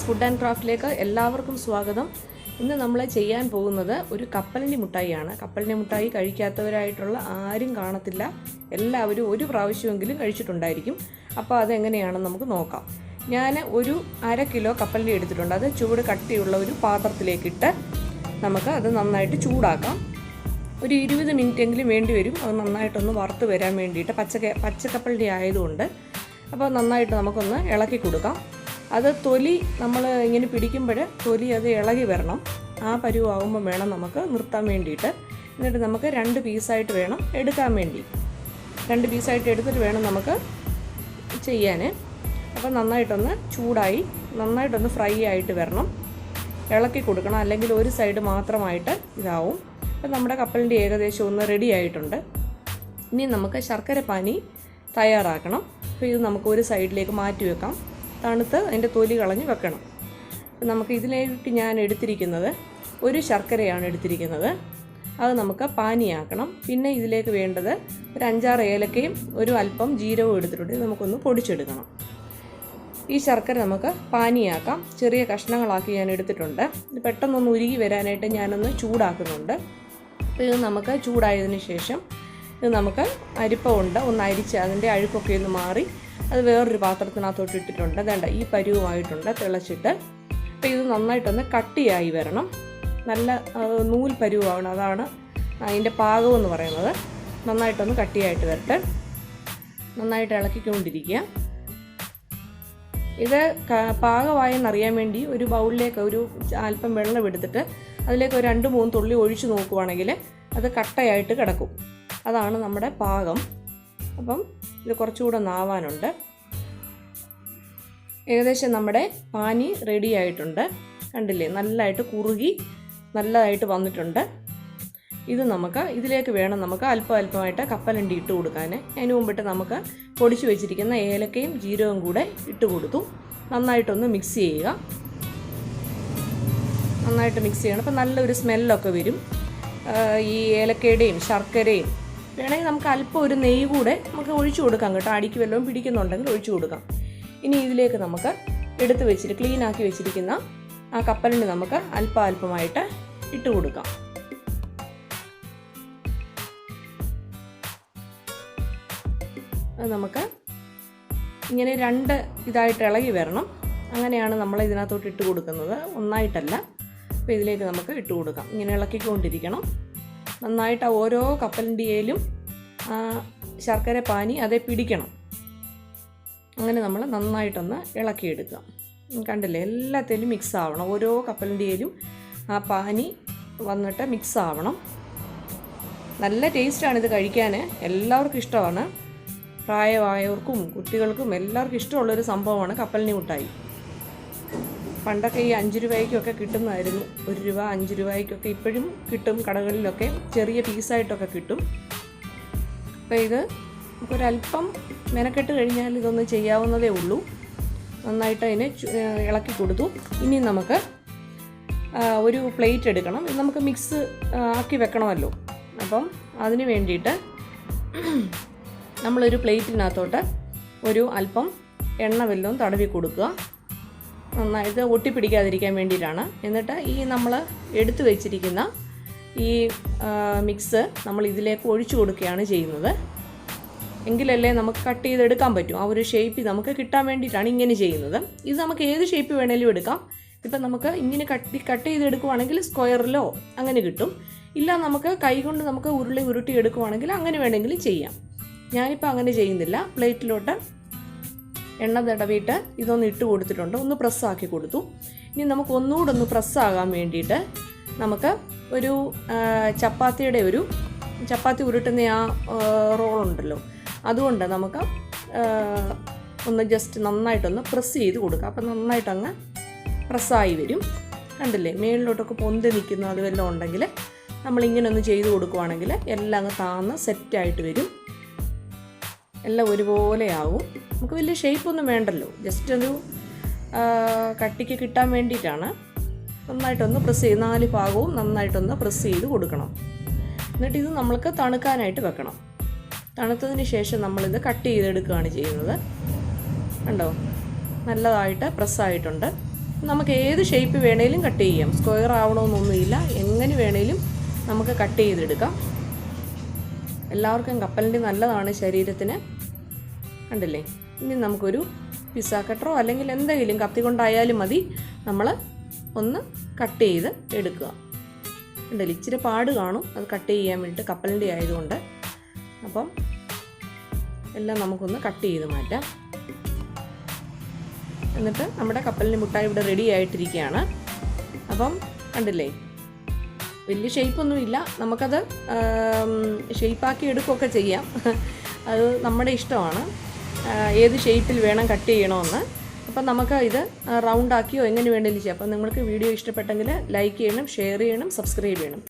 Food and ക്രാഫ്റ്റിലേക്ക് എല്ലാവർക്കും സ്വാഗതം. ഇന്ന് നമ്മൾ ചെയ്യാൻ പോകുന്നത് ഒരു കപ്പലണ്ടി മിഠായിയാണ്. കപ്പലണ്ടി മിഠായി കഴിക്കാത്തവരായിട്ടുള്ള ആരും കാണത്തില്ല, എല്ലാവരും ഒരു പ്രാവശ്യമെങ്കിലും കഴിച്ചിട്ടുണ്ടായിരിക്കും. അപ്പോൾ അതെങ്ങനെയാണെന്ന് നമുക്ക് നോക്കാം. ഞാൻ ഒരു 1/2 കിലോ കപ്പലണ്ടി എടുത്തിട്ടുണ്ട്. അത് ചൂട് കട്ടിയുള്ള ഒരു പാത്രത്തിലേക്കിട്ട് നമുക്ക് അത് നന്നായിട്ട് ചൂടാക്കാം. ഒരു 20 മിനിറ്റെങ്കിലും വേണ്ടി വരും അത് നന്നായിട്ടൊന്ന് വറുത്ത് വരാൻ വേണ്ടിയിട്ട്. പച്ചക്കപ്പലണ്ടി ആയതുകൊണ്ട് അപ്പോൾ നന്നായിട്ട് നമുക്കൊന്ന് ഇളക്കി കൊടുക്കാം. അത് തൊലി നമ്മൾ ഇങ്ങനെ പിടിക്കുമ്പോൾ തൊലി അത് ഇളകി വരണം. ആ പരുവാകുമ്പോൾ വേണം നമുക്ക് നിർത്താൻ വേണ്ടിയിട്ട്. എന്നിട്ട് നമുക്ക് 2 പീസായിട്ട് വേണം എടുക്കാൻ വേണ്ടി. 2 പീസായിട്ട് എടുത്തിട്ട് വേണം നമുക്ക് ചെയ്യാൻ. അപ്പോൾ നന്നായിട്ടൊന്ന് ചൂടായി നന്നായിട്ടൊന്ന് ഫ്രൈ ആയിട്ട് വരണം. ഇളക്കി കൊടുക്കണം, അല്ലെങ്കിൽ ഒരു സൈഡ് മാത്രമായിട്ട് ഇതാവും. അപ്പോൾ നമ്മുടെ കപ്പലണ്ടി ഏകദേശം ഒന്ന് റെഡി ആയിട്ടുണ്ട്. ഇനി നമുക്ക് ശർക്കര പാനി തയ്യാറാക്കണം. അപ്പോൾ ഇത് നമുക്ക് ഒരു സൈഡിലേക്ക് മാറ്റി വെക്കാം. തണുത്ത് അതിൻ്റെ തൊലി കളഞ്ഞ് വെക്കണം. നമുക്ക് ഇതിലേക്ക് ഞാൻ എടുത്തിരിക്കുന്നത് ഒരു ശർക്കരയാണ് എടുത്തിരിക്കുന്നത്. അത് നമുക്ക് പാനിയാക്കണം. പിന്നെ ഇതിലേക്ക് വേണ്ടത് ഒരു 5-6 ഏലക്കയും ഒരു അല്പം ജീരകവും എടുത്തിട്ടുണ്ട്. ഇത് നമുക്കൊന്ന് പൊടിച്ചെടുക്കണം. ഈ ശർക്കര നമുക്ക് പാനിയാക്കാം. ചെറിയ കഷ്ണങ്ങളാക്കി ഞാൻ എടുത്തിട്ടുണ്ട്. ഇത് പെട്ടെന്നൊന്ന് ഉരുകി വരാനായിട്ട് ഞാനൊന്ന് ചൂടാക്കുന്നുണ്ട്. അപ്പോൾ ഇത് നമുക്ക് ചൂടായതിന് ശേഷം ഇത് നമുക്ക് അരിപ്പ കൊണ്ട് ഒന്ന് അരിച്ച് അതിൻ്റെ അഴുക്കൊക്കെ ഒന്ന് മാറി അത് വേറൊരു പാത്രത്തിനകത്തോട്ട് ഇട്ടിട്ടുണ്ട്. വേണ്ട ഈ പരുവമായിട്ടുണ്ട് തിളച്ചിട്ട്. അപ്പോൾ ഇത് നന്നായിട്ടൊന്ന് കട്ടിയായി വരണം. നല്ല നൂൽ പരുവാണ്, അതാണ് അതിൻ്റെ പാകമെന്ന് പറയുന്നത്. നന്നായിട്ടൊന്ന് കട്ടിയായിട്ട് വരട്ടെ. നന്നായിട്ട് ഇളക്കിക്കൊണ്ടിരിക്കുക. ഇത് പാകമായെന്നറിയാൻ വേണ്ടി ഒരു ബൗളിലേക്ക് ഒരു അല്പം വെള്ളം എടുത്തിട്ട് അതിലേക്ക് ഒരു 2-3 തുള്ളി ഒഴിച്ച് നോക്കുവാണെങ്കിൽ അത് കട്ടയായിട്ട് കിടക്കും. അതാണ് നമ്മുടെ പാകം. അപ്പം ഇത് കുറച്ചുകൂടെ നാവാനുണ്ട്. ഏകദേശം നമ്മുടെ പാനി റെഡി ആയിട്ടുണ്ട്. കണ്ടില്ലേ, നല്ലതായിട്ട് കുറുകി നല്ലതായിട്ട് വന്നിട്ടുണ്ട്. ഇത് നമുക്ക് ഇതിലേക്ക് വേണം നമുക്ക് അല്പമായിട്ട് കപ്പലണ്ടി ഇട്ട് കൊടുക്കാൻ. അതിന് മുമ്പിട്ട് നമുക്ക് പൊടിച്ചു വെച്ചിരിക്കുന്ന ഏലക്കയും ജീരകവും കൂടെ ഇട്ട് കൊടുത്തു. നന്നായിട്ടൊന്ന് മിക്സ് ചെയ്യുക. നന്നായിട്ട് മിക്സ് ചെയ്യണം. അപ്പോൾ നല്ലൊരു സ്മെല്ലൊക്കെ വരും. ഈ ഏലക്കയുടെയും ശർക്കരയും വേണമെങ്കിൽ നമുക്ക് അല്പം ഒരു നെയ്യ് കൂടെ നമുക്ക് ഒഴിച്ചു കൊടുക്കാം കേട്ടോ. അടിക്ക് വല്ലതും പിടിക്കുന്നുണ്ടെങ്കിൽ ഒഴിച്ചു കൊടുക്കാം. ഇനി ഇതിലേക്ക് നമുക്ക് എടുത്ത് വെച്ചിട്ട് ക്ലീനാക്കി വെച്ചിരിക്കുന്ന ആ കപ്പലണ്ടി നമുക്ക് അല്പമായിട്ട് ഇട്ട് കൊടുക്കാം. അത് നമുക്ക് ഇങ്ങനെ 2 ഇതായിട്ട് ഇളകി വരണം. അങ്ങനെയാണ് നമ്മൾ ഇതിനകത്തോട്ട് ഇട്ട് കൊടുക്കുന്നത്, ഒന്നായിട്ടല്ല. അപ്പോൾ ഇതിലേക്ക് നമുക്ക് ഇട്ട് കൊടുക്കാം. ഇങ്ങനെ ഇളക്കിക്കൊണ്ടിരിക്കണം. നന്നായിട്ട് ആ ഓരോ കപ്പലണ്ടിയിലും ശർക്കര പാനി അതേ പിടിക്കണം. അങ്ങനെ നമ്മൾ നന്നായിട്ടൊന്ന് ഇളക്കിയെടുക്കുക. കണ്ടില്ലേ, എല്ലാത്തിലും മിക്സ് ആവണം. ഓരോ കപ്പലണ്ടിയിലും ആ പാനി വന്നിട്ട് മിക്സ് ആവണം. നല്ല ടേസ്റ്റാണ് ഇത് കഴിക്കാൻ. എല്ലാവർക്കും ഇഷ്ടമാണ്. പ്രായമായവർക്കും കുട്ടികൾക്കും എല്ലാവർക്കും ഇഷ്ടമുള്ളൊരു സംഭവമാണ് കപ്പലണ്ടി മിഠായി. പണ്ടൊക്കെ ഈ 5 രൂപയ്ക്കൊക്കെ കിട്ടുന്നതായിരുന്നു. 1 രൂപ 5 രൂപയ്ക്കൊക്കെ ഇപ്പോഴും കിട്ടും. കടകളിലൊക്കെ ചെറിയ പീസായിട്ടൊക്കെ കിട്ടും. അപ്പോൾ ഇത് നമുക്കൊരല്പം മെനക്കെട്ട് കഴിഞ്ഞാൽ ഇതൊന്ന് ചെയ്യാവുന്നതേ ഉള്ളൂ. നന്നായിട്ട് അതിനെ ഇളക്കി കൊടുത്തു. ഇനി നമുക്ക് ഒരു പ്ലേറ്റ് എടുക്കണം. ഇത് നമുക്ക് മിക്സ് ആക്കി വെക്കണമല്ലോ. അപ്പം അതിന് വേണ്ടിയിട്ട് നമ്മളൊരു പ്ലേറ്റിനകത്തോട്ട് ഒരു അല്പം എണ്ണ വല്ലതും തടവി കൊടുക്കുക. നന്നായിട്ട് ഒട്ടിപ്പിടിക്കാതിരിക്കാൻ വേണ്ടിയിട്ടാണ്. എന്നിട്ട് ഈ നമ്മൾ എടുത്തു വെച്ചിരിക്കുന്ന ഈ മിക്സ് നമ്മൾ ഇതിലേക്ക് ഒഴിച്ചു കൊടുക്കുകയാണ് ചെയ്യുന്നത്. എങ്കിലല്ലേ നമുക്ക് കട്ട് ചെയ്തെടുക്കാൻ പറ്റും. ആ ഒരു ഷേപ്പ് നമുക്ക് കിട്ടാൻ വേണ്ടിയിട്ടാണ് ഇങ്ങനെ ചെയ്യുന്നത്. ഇത് നമുക്ക് ഏത് ഷേപ്പ് വേണേലും എടുക്കാം. ഇപ്പം നമുക്ക് ഇങ്ങനെ കട്ട് ചെയ്തെടുക്കുവാണെങ്കിൽ സ്ക്വയറിലോ അങ്ങനെ കിട്ടും. ഇല്ല നമുക്ക് കൈകൊണ്ട് നമുക്ക് ഉരുട്ടി എടുക്കുവാണെങ്കിൽ അങ്ങനെ വേണമെങ്കിലും ചെയ്യാം. ഞാനിപ്പോൾ അങ്ങനെ ചെയ്യുന്നില്ല. പ്ലേറ്റിലോട്ട് എണ്ണ തടവിയിട്ട് ഇതൊന്ന് ഇട്ട് കൊടുത്തിട്ടുണ്ട്. ഒന്ന് പ്രസ്സാക്കി കൊടുത്തു. ഇനി നമുക്ക് ഒന്നുകൂടെ ഒന്ന് പ്രസ്സാകാൻ വേണ്ടിയിട്ട് നമുക്ക് ഒരു ചപ്പാത്തി ഉരുട്ടുന്ന ആ റോളുണ്ടല്ലോ, അതുകൊണ്ട് നമുക്ക് ഒന്ന് ജസ്റ്റ് നന്നായിട്ടൊന്ന് പ്രസ് ചെയ്ത് കൊടുക്കാം. അപ്പം നന്നായിട്ടങ്ങ് പ്രസ്സായി വരും. കണ്ടില്ലേ, മേളിലോട്ടൊക്കെ പൊന്തി നിൽക്കുന്ന അത് വല്ലതും ഉണ്ടെങ്കിൽ നമ്മളിങ്ങനെ ഒന്ന് ചെയ്ത് കൊടുക്കുവാണെങ്കിൽ എല്ലാം അങ്ങ് താന്ന് സെറ്റായിട്ട് വരും. എല്ലാം ഒരുപോലെ ആവും. നമുക്ക് വലിയ ഷേപ്പൊന്നും വേണ്ടല്ലോ, ജസ്റ്റ് ഒരു കട്ടിക്ക് കിട്ടാൻ വേണ്ടിയിട്ടാണ്. നന്നായിട്ടൊന്ന് പ്രസ് ചെയ്ത് 4 ഭാഗവും നന്നായിട്ടൊന്ന് പ്രസ് ചെയ്ത് കൊടുക്കണം. എന്നിട്ട് ഇത് നമ്മൾക്ക് തണുക്കാനായിട്ട് വെക്കണം. തണുത്തതിന് ശേഷം നമ്മളിത് കട്ട് ചെയ്തെടുക്കുകയാണ് ചെയ്യുന്നത്. കണ്ടോ, നല്ലതായിട്ട് പ്രസ്സായിട്ടുണ്ട്. നമുക്ക് ഏത് ഷേപ്പ് വേണേലും കട്ട് ചെയ്യാം. സ്ക്വയർ ആവണമെന്നൊന്നുമില്ല, എങ്ങനെ വേണേലും നമുക്ക് കട്ട് ചെയ്തെടുക്കാം. എല്ലാവർക്കും കപ്പലണ്ടി നല്ലതാണ് ശരീരത്തിന്. കണ്ടില്ലേ? ഇനി നമുക്കൊരു പിസ്സ കട്ടറോ അല്ലെങ്കിൽ എന്തെങ്കിലും കത്തി കൊണ്ടായാലും മതി, നമ്മൾ ഒന്ന് കട്ട് ചെയ്ത് എടുക്കുക. കണ്ടില്ലേ? ഇച്ചിരി പാട് കാണും അത് കട്ട് ചെയ്യാൻ വേണ്ടിയിട്ട്, കപ്പലണ്ടി ആയതുകൊണ്ട്. അപ്പം എല്ലാം നമുക്കൊന്ന് കട്ട് ചെയ്ത് മാറ്റാം. എന്നിട്ട് നമ്മുടെ കപ്പലണ്ടി മുട്ടായി ഇവിടെ റെഡി ആയിട്ടിരിക്കുകയാണ്. അപ്പം കണ്ടില്ലേ? വലിയ ഷേപ്പൊന്നുമില്ല, നമുക്കത് ഷേപ്പാക്കി എടുക്കുകയൊക്കെ ചെയ്യാം. അത് നമ്മുടെ ഇഷ്ടമാണ് ഏത് ഷേപ്പിൽ വേണം കട്ട് ചെയ്യണമെന്ന്. അപ്പം നമുക്ക് ഇത് റൗണ്ടാക്കിയോ എങ്ങനെ വേണമെങ്കിലും ചെയ്യാം. അപ്പം നിങ്ങൾക്ക് വീഡിയോ ഇഷ്ടപ്പെട്ടെങ്കിൽ ലൈക്ക് ചെയ്യണം, ഷെയർ ചെയ്യണം, സബ്സ്ക്രൈബ് ചെയ്യണം.